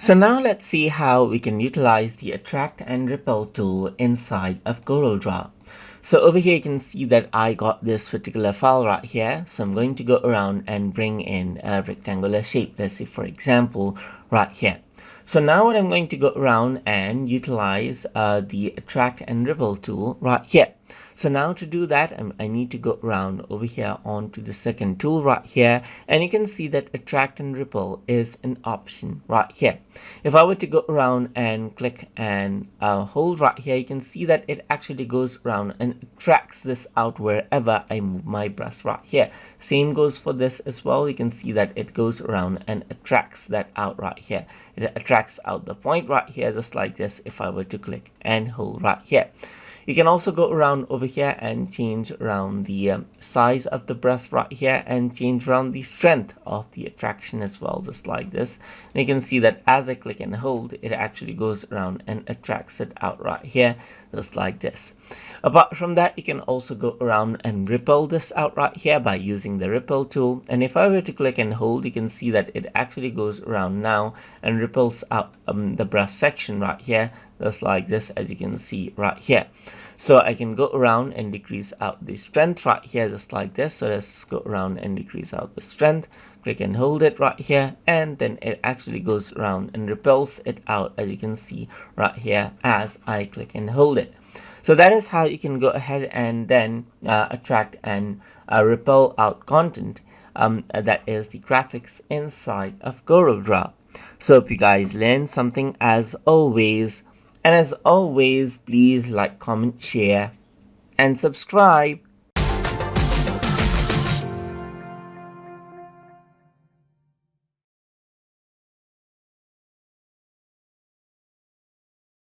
So now let's see how we can utilize the Attract and Repel tool inside of Corel Draw. So over here you can see that I got this particular file right here. So I'm going to go around and bring in a rectangular shape. Let's say for example right here. So now what I'm going to go around and utilize the Attract and Repel tool right here. So now to do that, I need to go around over here onto the second tool right here, and you can see that Attract and Repel is an option right here. If I were to go around and click and hold right here, you can see that it actually goes around and attracts this out wherever I move my brush right here. Same goes for this as well. You can see that it goes around and attracts that out right here. It attracts out the point right here just like this if I were to click and hold right here. You can also go around over here and change around the size of the brush right here and change around the strength of the attraction as well, just like this. And you can see that as I click and hold, it actually goes around and attracts it out right here, just like this. Apart from that, you can also go around and repel this out right here by using the repel tool. And if I were to click and hold, you can see that it actually goes around now and repels out the brush section right here, just like this, as you can see right here. So I can go around and decrease out the strength right here, just like this. So let's just go around and decrease out the strength, click and hold it right here, and then it actually goes around and repels it out, as you can see right here as I click and hold it. So that is how you can go ahead and then attract and repel out content. That is the graphics inside of Corel Draw. So hope you guys learned something as always. And as always, please like, comment, share, and subscribe.